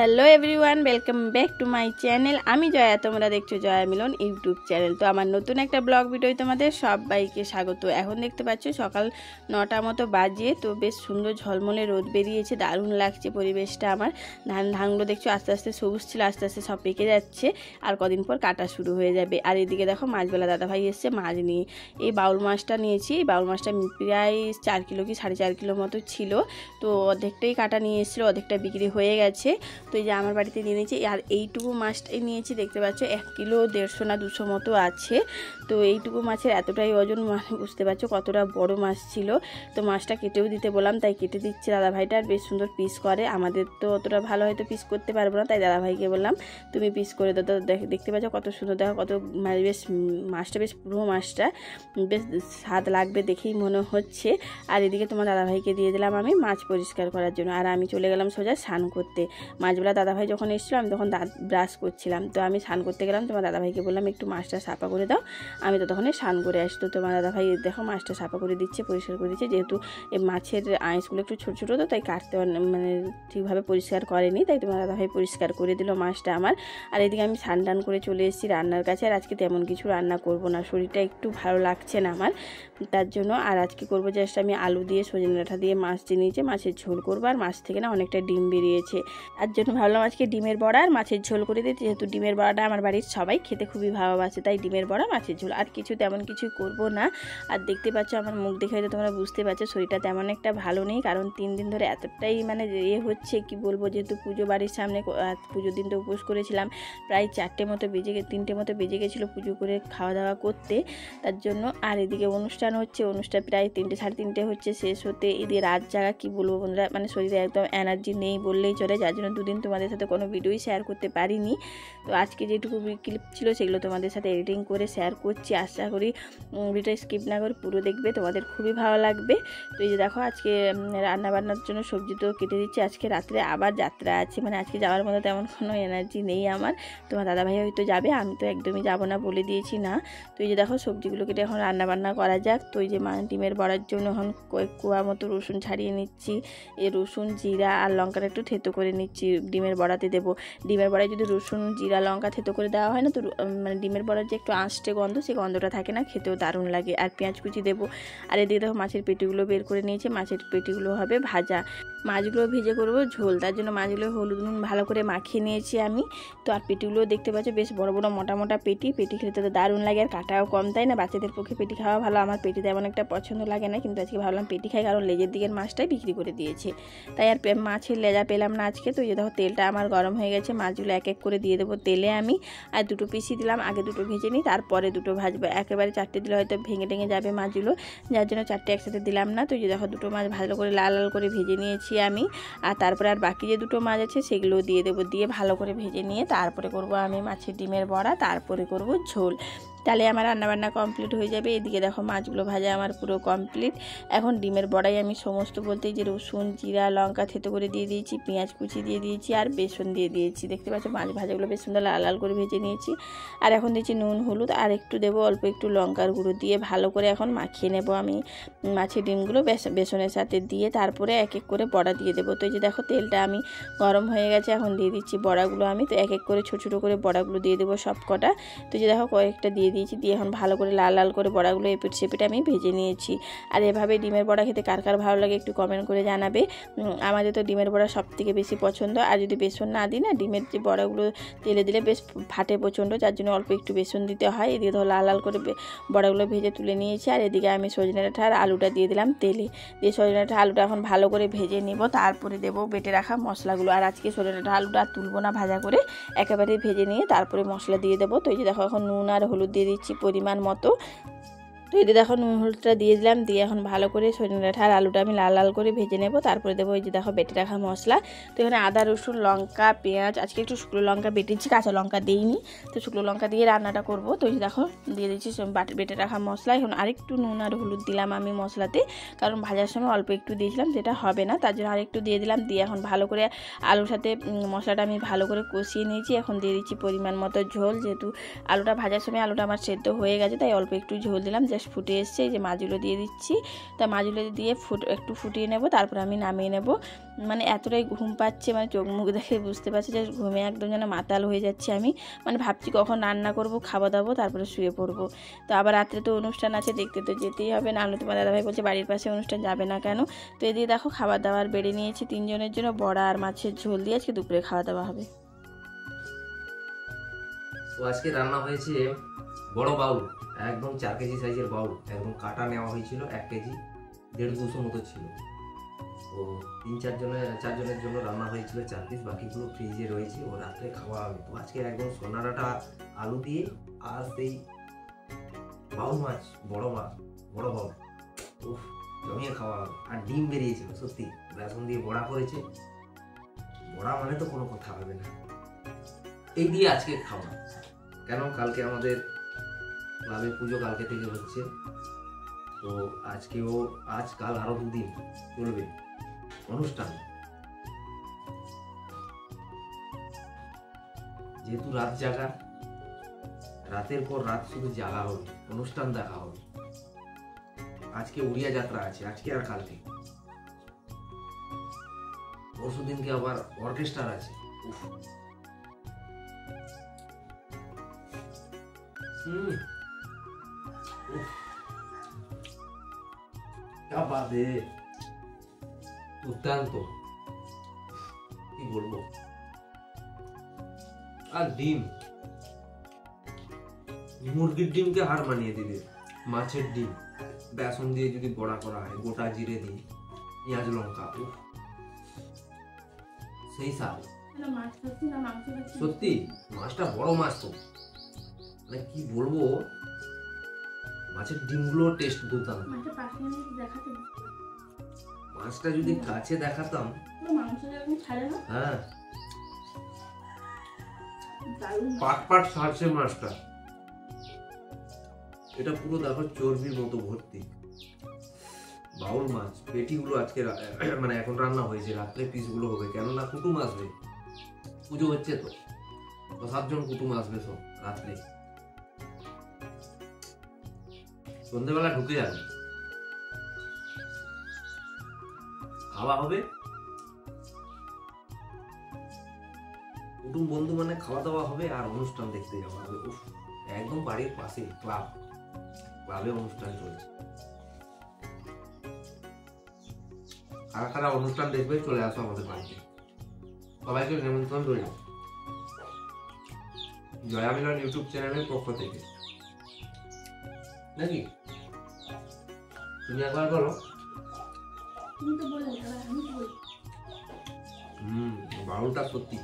Hello everyone, welcome back to my channel. আমি জয়া, তোমরা দেখছো জয়া মিলন ইউটিউব চ্যানেল। তো আমার নতুন একটা ব্লগ ভিডিও তোমাদের সবাইকে স্বাগত। এখন দেখতে পাচ্ছ সকাল 9টার মতো বাজে, তো বেশ সুন্দর ঝলমলে রোদ বেরিয়েছে, দারুণ লাগছে পরিবেশটা আমার। ধানগুলো দেখছো আস্তে আস্তে সবুজ ছিল, আস্তে আস্তে সব পেকে যাচ্ছে, আর কদিন পর কাটা শুরু হয়ে যাবে। আর এদিকে দেখো মাছবেলা দাদাভাই এসছে মাছ নিয়ে। এই বাউল মাছটা নিয়েছি, এই বাউল মাছটা প্রায় 4 কিলো কি 4.5 কিলো মতো ছিল। তো অর্ধেকটাই কাটা নিয়ে এসেছিলো, অর্ধেকটা বিক্রি হয়ে গেছে। তো এই যে আমার বাড়িতে নিয়ে নিয়েছি, আর এইটুকু মাছটাই নিয়েছি, দেখতে পাচ্ছ 1 কিলো 150 না 200 মতো আছে। তো এইটুকু মাছের এতটাই ওজন, বুঝতে পারছো কতটা বড় মাছ ছিল। তো মাছটা কেটেও দিতে বললাম, তাই কেটে দিচ্ছে দাদাভাইটা। আর বেশ সুন্দর পিস করে, আমাদের তো অতটা ভালো হয়তো পিস করতে পারবো না, তাই দাদাভাইকে বললাম তুমি পিস করে দাও। তো দেখতে পাচ্ছ কত সুন্দর, দেখো কত বেশ মাছটা বেশ পুরো মাছটা, বেশ স্বাদ লাগবে দেখেই মনে হচ্ছে। আর এদিকে তোমার দাদাভাইকে দিয়ে দিলাম আমি মাছ পরিষ্কার করার জন্য, আর আমি চলে গেলাম সোজা স্নান করতে। মাছবেলা দাদাভাই যখন এসেছিলো আমি তখন দাঁত ব্রাশ করছিলাম, তো আমি স্নান করতে গেলাম। তোমার দাদাভাইকে বললাম একটু মাছটা সাফা করে দাও, আমি তো তখন স্নান করে আসতো। তোমার দাদাভাই দেখো মাছটা সাফা করে দিচ্ছে, পরিষ্কার করে দিচ্ছে। যেহেতু এই মাছের আঁশগুলো একটু ছোটো ছোটো, তো তাই কাটতে মানে ঠিকভাবে পরিষ্কার করেনি, তাই তোমার দাদাভাই পরিষ্কার করে দিল মাছটা আমার। আর এদিকে আমি স্নান টান করে চলে এসেছি রান্নার কাছে। আর আজকে তেমন কিছু রান্না করব না, শরীরটা একটু ভালো লাগছে না আমার, তার জন্য। আর আজকে করবো জাস্ট আমি আলু দিয়ে সজনে ডাঁটা দিয়ে মাছ নিয়েছি, মাছের ঝোল করবো। আর মাছ থেকে না অনেকটা ডিম বেরিয়েছে, তার জন্য ভাবলাম আজকে ডিমের বড়া আর মাছের ঝোল করে দিই। যেহেতু ডিমের বড়াটা আমার বাড়ির সবাই খেতে খুবই ভালোবাসে, তাই ডিমের বড়া মাছের ঝোল, আর কিছু তেমন কিছু করব না। আর দেখতে পাচ্ছ আমার মুখ দেখে হয়তো তোমরা বুঝতে পারছো শরীরটা তেমন একটা ভালো নেই, কারণ 3 দিন ধরে এতটাই মানে হচ্ছে কি বলবো। যেহেতু পুজো বাড়ির সামনে, পুজোর দিন তো উপোস করেছিলাম, প্রায় 3টে মতো বেজে গেছিলো পুজো করে খাওয়া দাওয়া করতে, তার জন্য। আর এদিকে অনুষ্ঠান হচ্ছে, অনুষ্ঠান প্রায় 3টে 3:30 হচ্ছে শেষ হতে। এদিকে রাত জাগা কি বলবো বন্ধুরা, মানে শরীরে একদম এনার্জি নেই বললেই চলে, যার জন্য 2 দিন তোমাদের সাথে কোনো ভিডিওই শেয়ার করতে পারিনি। তো আজকে যেটুকু ক্লিপ ছিল সেগুলো তোমাদের সাথে এডিটিং করে শেয়ার করছি। আশা করি ভিডিওটা স্কিপ না করে পুরো দেখবে, তোমাদের খুবই ভালো লাগবে। তো এই যে দেখো আজকে রান্নাবান্নার জন্য সবজি তো কেটে দিচ্ছি। আজকে রাত্রে আবার যাত্রা আছে, মানে আজকে যাওয়ার মতো তেমন কোনো এনার্জি নেই আমার। তোমার দাদাভাই হয়তো যাবে, আমি তো একদমই যাবো না, বলে দিয়েছি না। তো এই যে দেখো সবজিগুলো কেটে এখন রান্নাবান্না করা যাক। তো এই যে ডিমের বড়ার জন্য এখন কয়েক কোয়া মতো রসুন ছাড়িয়ে নিচ্ছি। এই রসুন জিরা আর লঙ্কাটা একটু থেতো করে নিচ্ছি, ডিমের বড়াতে দেবো। ডিমের বড়ায় যদি রসুন জিরা লঙ্কা থেতো করে দেওয়া হয় না, তো মানে ডিমের বড়ার যে একটু আঁশটে গন্ধ, সেই গন্ধটা থাকে না, খেতেও দারুণ লাগে। আর পেঁয়াজ কুচি দেবো। আর এদিকে দেখো মাছের পেটিগুলো বের করে নিয়েছি, মাছের পেটিগুলো হবে ভাজা, মাছগুলো ভেজে করবো ঝোল, তার জন্য মাছগুলো হলুদ নুন ভালো করে মাখিয়ে নিয়েছি আমি। তো আর পেটিগুলো দেখতে পাচ্ছ বেশ বড় বড় মোটা মোটা পেটি খেতে তো দারুণ লাগে, আর কাটাও কম, তাই না? বাচ্চাদের পক্ষে পেটি খাওয়া ভালো। আমার পেটি তেমন একটা পছন্দ লাগে না, কিন্তু আজকে ভাবলাম পেটি খাই, কারণ লেজের দিকের মাছটাই বিক্রি করে দিয়েছে, তাই আর মাছের লেজা পেলাম না আজকে। তো এই দেখো তেলটা আমার গরম হয়ে গেছে, মাছগুলো এক এক করে দিয়ে দেবো তেলে আমি। আর 2 পিসই দিলাম, আগে 2 ভেজে নিই, তারপরে 2 ভাজবো। একেবারে 4টে দিলে হয়তো ভেঙে টেঙে যাবে মাছগুলো, যার জন্য 4টে একসাথে দিলাম না। তো এই দেখো 2 মাছ ভালো করে লাল লাল করে ভেজে নিয়েছি আমি। আর তারপরে আর বাকি যে 2 মাছ আছে সেগুলো দিয়ে দেবো, দিয়ে ভালো করে ভেজে নিয়ে তারপরে করব আমি মাছের ডিমের বড়া, তারপরে করব ঝোল। তাহলে আমার রান্নাবান্না কমপ্লিট হয়ে যাবে। এদিকে দেখো মাছগুলো ভাজা আমার পুরো কমপ্লিট। এখন ডিমের বড়াই আমি সমস্ত বলতে যে রসুন জিরা লঙ্কা থেতো করে দিয়ে দিয়েছি, পেঁয়াজ কুচি দিয়ে দিয়েছি, আর বেসন দিয়ে দিয়েছি। দেখতে পাচ্ছ মাছ ভাজাগুলো বেশ সুন্দর লাল লাল করে ভেজে নিয়েছি। আর এখন দিচ্ছি নুন হলুদ, আর একটু দেবো অল্প একটু লঙ্কার গুঁড়ো, দিয়ে ভালো করে এখন মাখিয়ে নেব আমি মাছের ডিমগুলো বেসনের সাথে দিয়ে। তারপরে এক এক করে বড়া দিয়ে দেবো। তো এই যে দেখো তেলটা আমি গরম হয়ে গেছে, এখন দিয়ে দিচ্ছি বড়াগুলো আমি। তো এক এক করে ছোটো ছোটো করে বড়াগুলো দিয়ে দেবো সব কটা। তো যে দেখো কয়েকটা দিয়ে দিয়েছি, দিয়ে এখন ভালো করে লাল লাল করে বড়াগুলো এপিট সেপিট আমি ভেজে নিয়েছি। আর এভাবে ডিমের বড়া খেতে কার কার ভালো লাগে একটু কমেন্ট করে জানাবে। আমাদের তো ডিমের বড়া সবথেকে বেশি পছন্দ। আর যদি বেসন না দিই না, ডিমের যে বড়াগুলো তেলে দিলে বেশ ফাটে প্রচণ্ড, যার জন্য অল্প একটু বেসন দিতে হয়। এদিকে ধরো লাল লাল করে বড়াগুলো ভেজে তুলে নিয়েছি। আর এদিকে আমি সজনে ডাঁটা আর আলুটা দিয়ে দিলাম তেলে, দিয়ে সজনে ডাঁটা আলুটা এখন ভালো করে ভেজে নিব, তারপরে দেবো বেটে রাখা মশলাগুলো। আর আজকে সজনে ডাঁটা আলুটা তুলবো না ভাজা করে, একেবারে ভেজে নিয়ে তারপরে মশলা দিয়ে দেবো। তো এই যে দেখো এখন নুন আর হলুদ দিয়ে দিচ্ছি পরিমাণ মতো। তো এতে দেখো নুন হলুদটা দিয়ে দিলাম, দিয়ে এখন ভালো করে সজনে ডাঁটা আর আলুটা আমি লাল লাল করে ভেজে নেব, তারপরে দেবো এই যে দেখো বেটে রাখা মশলা। তো এখানে আদা রসুন লঙ্কা পেঁয়াজ, আজকে একটু শুকনো লঙ্কা বেটেছি, কাঁচা লঙ্কা দিইনি, তো শুকনো লঙ্কা দিয়ে রান্নাটা করব। তো এই দেখো দিয়ে দিচ্ছি বেটে রাখা মশলা। এখন আরেকটু নুন আর হলুদ দিলাম আমি মশলাতে, কারণ ভাজার সময় অল্প একটু দিয়েছিলাম, যেটা হবে না, তার জন্য আরেকটু দিয়ে দিলাম। দিয়ে এখন ভালো করে আলুর সাথে মশলাটা আমি ভালো করে কষিয়ে নিয়েছি। এখন দিয়ে দিচ্ছি পরিমাণ মতো ঝোল, যেহেতু আলুটা ভাজার সময় আলুটা আমার সেদ্ধ হয়ে গেছে, তাই অল্প একটু ঝোল দিলাম, বেশ ফুটে এসছে। এই যে মাছগুলো দিয়ে দিচ্ছি, তা মাছগুলো দিয়ে একটু ফুটিয়ে নেব, তারপর আমি নামিয়ে নেব। মানে এতটাই ঘুম পাচ্ছে, মানে চোখ মুখ দেখে বুঝতে পারছি যে ঘুমে একদম যেন মাতাল হয়ে যাচ্ছে আমি। মানে ভাবছি কখন রান্না করব, খাওয়া দাবো, তারপরে শুয়ে পড়বো। তো আবার রাত্রে তো অনুষ্ঠান আছে, দেখতে তো যেতেই হবে, নাহলে তোমার দাদাভাই বলছে বাড়ির পাশে অনুষ্ঠান যাবে না কেন। তো এদিকে দেখো খাবার দাবার বেড়ে নিয়েছি 3 জনের জন্য, বড়া আর মাছের ঝোল দিয়ে আজকে দুপুরে খাওয়া দাওয়া হবে। তো আজকে রান্না হয়েছে বড় বাউল, একদম 4 কেজি সাইজের বাউল, একদম কাটা নেওয়া হয়েছিল, 1 কেজি 150-200 মতো ছিল। তো 4 জনের জন্য রান্না হয়েছিল 4 পিস, বাকিগুলো ফ্রিজে রয়েছে, ও রাত্রে খাওয়া হবে। তো আজকে একদম সোনারাটা আলু দিয়ে আর সেই বাউল মাছ, বড় বাউল, উফ, জমিয়ে খাওয়া হবে। আর ডিম বেরিয়েছিল, সত্যি বেসন দিয়ে বড়া করেছে, বড়া মানে তো কোনো কথা হবে না। এই দিয়ে আজকে খাওয়া, কেন কালকে আমাদের ক্লাবে পুজো কালকে থেকে হচ্ছে, তো আজকেও কাল আরো 2 দিন চলবে অনুষ্ঠান। যেহেতু রাত জাগা, রাতের পর রাত শুধু জাগা হবে, অনুষ্ঠান দেখা হবে। আজকে উড়িয়া যাত্রা আছে, আজকে আর কালকে। পরশু দিনকে আবার অর্কেস্ট্রার আছে। क्या बात है, দুর্দান্ত, কি বলবো। আর ডিম, মুরগির ডিমকে হার মানিয়ে দিবে। মাছের ডিম বেসন দিয়ে যদি বড়া করা হয়, গোটা জিরে দিয়ে, পেঁয়াজ লঙ্কা, সেই স্বাদ। সত্যি মাছটা বড় মাছ, তো মানে কি বলবো, মাছের ডিমগুলো টেস্ট দুর্দান্ত। মাছটা যদি কাছে দেখাতাম, হ্যাঁ পাট ছাড়ছে মাছটা। এটা পুরো দেখো চর্বির মতো ভর্তি। বাউল মাছ পেটিগুলো আজকে মানে এখন রান্না হয়েছে, রাত্রে পিসগুলো হবে, কেননা কুটুম আসবে, পুজো হচ্ছে তো 7 জন কুটুম আসবে সব রাত্রে, সন্ধ্যেবেলা ঢুকে যাবে, খাওয়া হবে। কুটুম বন্ধু মানে খাওয়া দাওয়া হবে আর অনুষ্ঠান দেখতে যাওয়া হবে। একদম বাড়ির পাশে ক্লাবে অনুষ্ঠান চলছে। কারা কারা অনুষ্ঠান দেখবে চলে আসো আমাদের বাড়িতে, সবাইকে নিমন্ত্রণ রইল জয়া মিলন ইউটিউব চ্যানেলের পক্ষ থেকে, নাকি? তুমি একবার বলো। বাউলটা সত্যি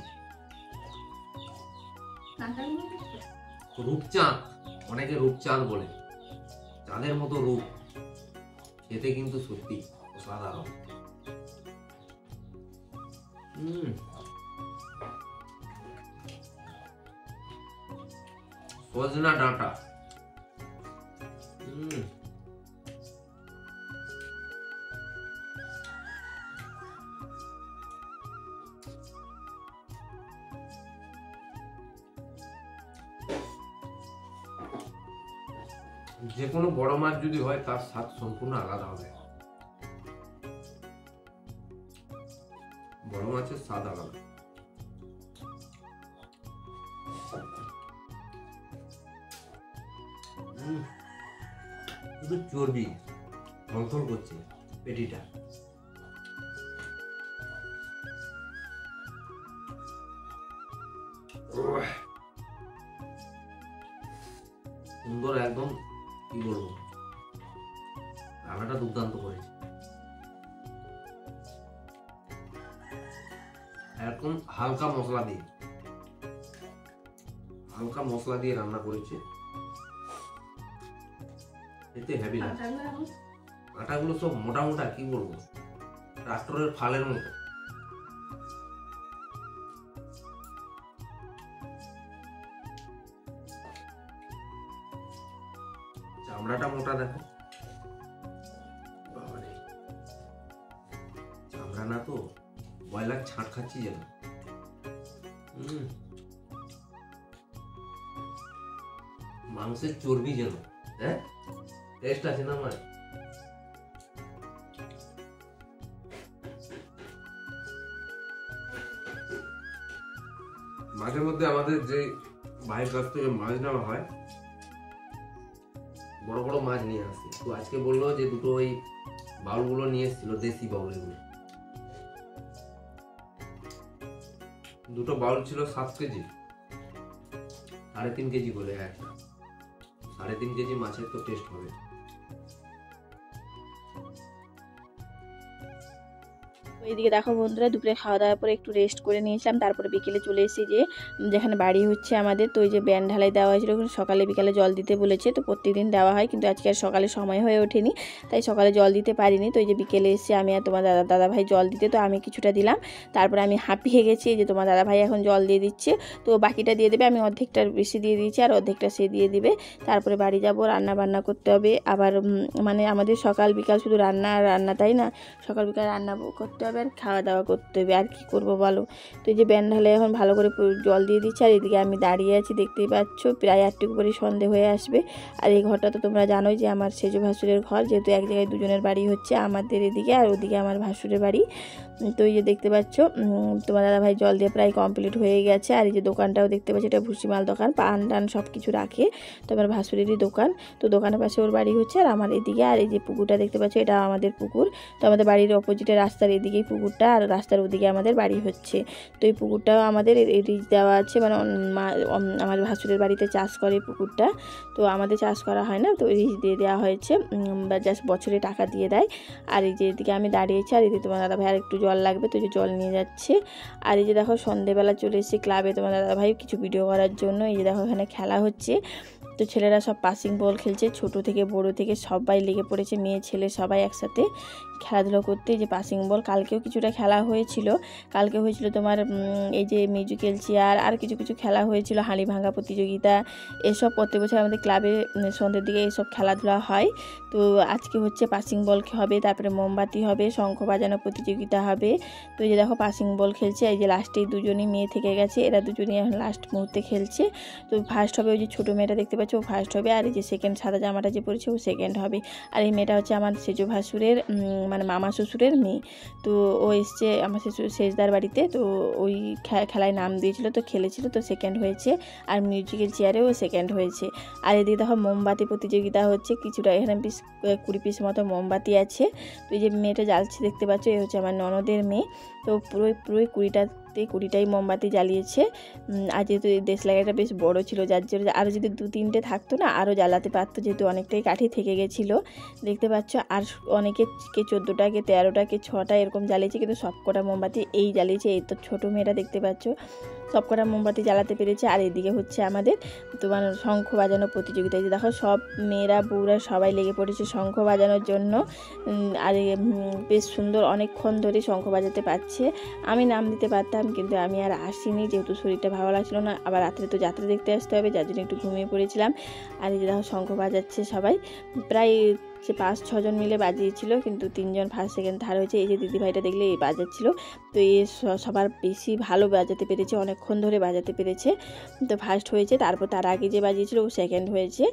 রূপচাঁদ, অনেকে রূপচাঁদ বলে, চাঁদের মতো রূপ, খেতে কিন্তু সত্যি অসাধারণ। সজনা ডাঁটা, যে কোনো বড় মাছ যদি হয় তার স্বাদ সম্পূর্ণ আলাদা হবে। বড় মাছের স্বাদ আলাদা। শুধু চর্বি থলথল করছে পেটিটা। সুন্দর একদম, কি বলবো, রান্নাটা দুর্দান্ত করেছে। এরকম হালকা মশলা দিয়ে রান্না করেছে, এতে হেভি লাগে। আটাগুলো সব মোটা মোটা, কি বলবো, ট্রাক্টরের ফালের মতো। চামড়াটা মোটা দেখো, চামড়া না তো ব্রয়লার ছাঁট খাচ্ছি যেন। মাংসের চর্বি যেন, হ্যাঁ টেস্ট আছে না আমার। মাঝে মধ্যে আমাদের যে ভাইয়ের কাছ থেকে মাছ নেওয়া হয়, বড় বড় মাছ নিয়ে আসে। তো আজকে বললো যে দুটো ওই বাউলগুলো নিয়ে এসেছিল, দেশি বাউল এগুলো। দুটো বাউল ছিল 7 কেজি, 3.5 কেজি করে একটা। 3.5 কেজি মাছের তো টেস্ট হবে। এইদিকে দেখো বন্ধুরা, দুপুরে খাওয়া দাওয়ার পরে একটু রেস্ট করে নিয়েছিলাম, তারপরে বিকেলে চলে এসেছি যে যেখানে বাড়ি হচ্ছে আমাদের। তো ওই যে ব্যান্ড ঢালাই দেওয়া হয়েছিল, সকালে বিকালে জল দিতে বলেছে, তো প্রত্যেকদিন দেওয়া হয়, কিন্তু আজকে আর সকালে সময় হয়ে ওঠেনি, তাই সকালে জল দিতে পারিনি। তো এই যে বিকেলে এসে আমি আর তোমার দাদা ভাই জল দিতে, তো আমি কিছুটা দিলাম, তারপরে আমি হাঁপিয়ে গেছি। যে তোমার দাদা ভাই এখন জল দিয়ে দিচ্ছে, তো বাকিটা দিয়ে দেবে, আমি অর্ধেকটার বেশি দিয়ে দিয়েছি আর অর্ধেকটা সে দিয়ে দিবে। তারপরে বাড়ি যাব, রান্না বান্না করতে হবে আবার, মানে আমাদের সকাল বিকাল শুধু রান্না আর রান্না, তাই না? সকাল বিকাল রান্না করতে হবে আর খাওয়া দাওয়া করতে হবে, আর কি করবো বলো। তো এই যে ব্যান্ড ঢালে এখন ভালো করে জল দিয়ে দিচ্ছি, আর এদিকে আমি দাঁড়িয়ে আছি, দেখতেই পাচ্ছ প্রায় 8টুকু করে সন্ধে হয়ে আসবে। আর এই ঘরটা তো তোমরা জানোই যে আমার সেজ ভাসুরের ঘর, যেহেতু এক জায়গায় দুজনের বাড়ি হচ্ছে, আমাদের এদিকে আর ওদিকে আমার ভাসুরের বাড়ি। তো এই যে দেখতে পাচ্ছ তোমার দাদা ভাই জল দিয়ে প্রায় কমপ্লিট হয়ে গেছে। আর এই যে দোকানটাও দেখতে পাচ্ছি, এটা ভুসিমাল দোকান, পান টান সব কিছু রাখে, তো আমার ভাসুরেরই দোকান। তো দোকানের পাশে ওর বাড়ি হচ্ছে আর আমার এদিকে। আর এই যে পুকুরটা দেখতে পাচ্ছ, এটা আমাদের পুকুর। তো আমাদের বাড়ির অপোজিটে রাস্তার এদিকেই পুকুরটা, আর রাস্তার ওদিকে আমাদের বাড়ি হচ্ছে। তো এই পুকুরটাও আমাদের রিচ দেওয়া আছে, মানে আমার ভাসুরের বাড়িতে চাষ করে পুকুরটা, তো আমাদের চাষ করা হয় না, তো রিচ দিয়ে দেওয়া হয়েছে, জাস্ট বছরে টাকা দিয়ে দেয়। আর এই যে এদিকে আমি দাঁড়িয়েছি, আর এদিকে তোমার দাদা ভাই আর একটু জল লাগবে, তো যে জল নিয়ে যাচ্ছে। আর এই যে দেখো সন্ধেবেলা চলে এসেছি ক্লাবে তোমার দাদা ভাই কিছু ভিডিও করার জন্য। এই যে দেখো এখানে খেলা হচ্ছে, তো ছেলেরা সব পাসিং বল খেলছে, ছোট থেকে বড় থেকে সবাই লেগে পড়েছে, মেয়ে ছেলে সবাই একসাথে খেলাধুলো করতে। যে পাসিং বল কালকেও কিছুটা খেলা হয়েছিল, কালকে হয়েছিল তোমার এই যে মিউজিক্যাল চেয়ার, আর কিছু কিছু খেলা হয়েছিল, হাঁড়ি ভাঙা প্রতিযোগিতা, এসব প্রত্যেক বছর আমাদের ক্লাবে সন্ধ্যের দিকে এইসব খেলাধুলা হয়। তো আজকে হচ্ছে পাসিং বল হবে, তারপরে মোমবাতি হবে, শঙ্খ বাজানো প্রতিযোগিতা হবে। তো এই যে দেখো পাসিং বল খেলছে, এই যে লাস্টে দুজনই মেয়ে থেকে গেছে, এরা দুজনই এখন লাস্ট মুহূর্তে খেলছে। তো ফার্স্ট হবে ওই যে ছোটো মেয়েটা দেখতে পাচ্ছ, ও ফার্স্ট হবে, আর এই যে সেকেন্ড সাদা জামাটা যে পরেছে ও সেকেন্ড হবে। আর এই মেয়েটা হচ্ছে আমার সেজ ভাসুরের মানে মামা শ্বশুরের মেয়ে। তো ও এসছে আমার সেজদার বাড়িতে, তো ওই খেলায় নাম দিয়েছিল, তো খেলেছিল, তো সেকেন্ড হয়েছে। আর মিউজিক্যাল চেয়ারেও সেকেন্ড হয়েছে। আর এদিকে দেখো মোমবাতি প্রতিযোগিতা হচ্ছে, কিছুটা এখানে 20 পিস মতো মোমবাতি আছে। তো এই যে মেয়েটা জ্বালছে দেখতে পাচ্ছ, এই হচ্ছে আমার ননদের মেয়ে। তো পুরোই 20টাই মোমবাতি জ্বালিয়েছে। আর যেহেতু এই দেশলাইটা বেশ বড় ছিল, যার জন্য আরও যদি 2-3টে থাকতো না আরও জ্বালাতে পারতো, যেহেতু অনেকটাই কাঠি থেকে গেছিলো দেখতে পাচ্ছ। আর অনেকে 14টা কে 13টা কে 6টা এরকম জ্বালিয়েছে, কিন্তু সবকটা মোমবাতি এই জ্বালিয়েছে। এই তো ছোটো মেয়েটা দেখতে পাচ্ছ সবকটা মোমবাতি জ্বালাতে পেরেছে। আর এদিকে হচ্ছে আমাদের তোমার শঙ্খ বাজানো প্রতিযোগিতা, যে দেখো সব মেয়েরা বউরা সবাই লেগে পড়েছে শঙ্খ বাজানোর জন্য। আর বেশ সুন্দর অনেকক্ষণ ধরে শঙ্খ বাজাতে পারছে। আমি নাম দিতে পারতাম, কিন্তু আমি আর আসিনি, যেহেতু শরীরটা ভালো লাগছিল না, আবার রাত্রে তো যাত্রা দেখতে আসতে হবে, যার জন্য একটু ঘুমিয়ে পড়েছিলাম। আর এই যে দেখো শঙ্খ বাজাচ্ছে সবাই, প্রায় 5-6 জন মিলে বাজিয়েছিল, কিন্তু 3 জন ফার্স্ট সেকেন্ড থার্ড হয়েছে। এই যে দিদিভাইটা দেখলে এই বাজাচ্ছিল, তো এই সবার বেশি ভালো বাজাতে পেরেছে, অনেকক্ষণ ধরে বাজাতে পেরেছে, তো ফার্স্ট হয়েছে। তারপর তার আগে যে বাজিয়েছিল ও সেকেন্ড হয়েছে।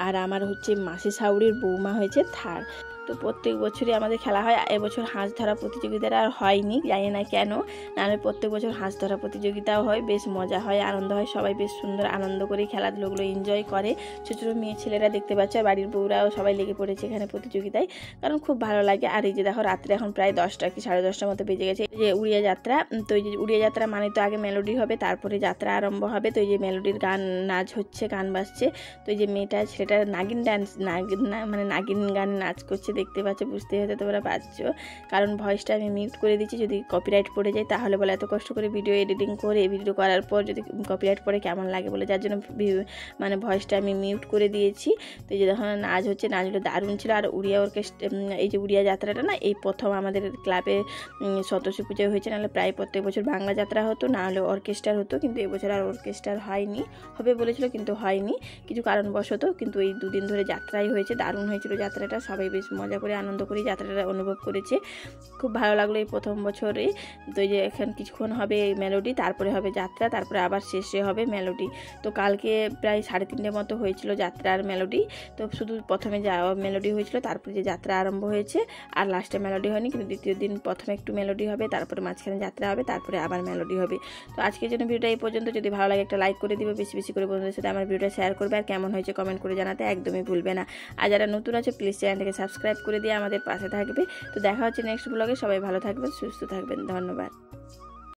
আর আমার হচ্ছে মাসি শাউরির বৌমা হয়েছে থার্ড। তো প্রত্যেক বছরই আমাদের খেলা হয়। এবছর হাঁস ধরা প্রতিযোগিতাটা আর হয়নি, জানি না কেন, নাহলে প্রত্যেক বছর হাঁস ধরা প্রতিযোগিতাও হয়, বেশ মজা হয়, আনন্দ হয়, সবাই বেশ সুন্দর আনন্দ করে খেলাধুলোগুলো এনজয় করে। ছোটো ছোটো মেয়ে ছেলেরা দেখতে পাচ্ছে, আর বাড়ির বউরাও সবাই লেগে পড়েছে এখানে প্রতিযোগিতায়, কারণ খুব ভালো লাগে। আর এই যে দেখো রাত্রে এখন প্রায় 10টা কি 10:30টার মতো বেজে গেছে। এই যে উড়িয়া যাত্রা, তো এই যে উড়িয়া যাত্রা মানে তো আগে মেলোডি হবে, তারপরে যাত্রা আরম্ভ হবে। তো এই যে মেলোডির গান নাচ হচ্ছে, গান বাজছে। তো এই যে মেয়েটা ছেলেটা নাগিন ডান্স, মানে নাগিন গান নাচ করছে দেখতে পাচ্ছ, বুঝতে হতে তোমরা পাচ্ছ, কারণ ভয়েসটা আমি মিউট করে দিচ্ছি, যদি কপিরাইট পড়ে যায় তাহলে বলে এত কষ্ট করে ভিডিও এডিটিং করে ভিডিও করার পর যদি কপিরাইট পড়ে কেমন লাগে বলে, যার জন্য মানে ভয়েসটা আমি মিউট করে দিয়েছি। তো এই যে দেখো নাচ হচ্ছে, নাচগুলো দারুণ ছিল। আর উড়িয়া অর্কেস্ট্রা, এই যে উড়িয়া যাত্রাটা না, এই প্রথম আমাদের ক্লাবে সদস্য পুজো হয়েছে, নাহলে প্রায় প্রত্যেক বছর বাংলা যাত্রা হতো, না হলে অর্কেস্ট্রার হতো, কিন্তু এবছর আর অর্কেস্ট্রার হয়নি, হবে বলেছিল কিন্তু হয়নি কিছু কারণবশত। কিন্তু এই 2 দিন ধরে যাত্রাই হয়েছে, দারুণ হয়েছিল যাত্রাটা, সবাই বেশ মজা মজা করে আনন্দ করে যাত্রাটা অনুভব করেছে। খুব ভালো লাগলো এই প্রথম বছরে। তো এই যে এখন কিছুক্ষণ হবে এই মেলোডি, তারপরে হবে যাত্রা, তারপরে আবার শেষে হবে মেলোডি। তো কালকে প্রায় 3:30 মতো হয়েছিল যাত্রার মেলোডি। তো শুধু প্রথমে মেলোডি হয়েছিল, তারপরে যে যাত্রা আরম্ভ হয়েছে, আর লাস্টে মেলোডি হয়নি। কিন্তু দ্বিতীয় দিন প্রথমে একটু মেলোডি হবে, তারপরে মাঝখানে যাত্রা হবে, তারপরে আবার মেলোডি হবে। তো আজকের জন্য ভিডিওটা এই পর্যন্ত। যদি ভালো লাগে একটা লাইক করে দিবে, বেশি বেশি করে বন্ধুদের সাথে আমার ভিডিওটা শেয়ার করবে, আর কেমন হয়েছে কমেন্ট করে জানাতে একদমই ভুলবে না। আর যারা নতুন আছে প্লিজ চ্যানেলটাকে সাবস্ক্রাইব করে দিয়ে আমাদের পাশে থাকবে। তো দেখা হচ্ছে নেক্সট ব্লগে। সবাই ভালো থাকবেন, সুস্থ থাকবেন, ধন্যবাদ।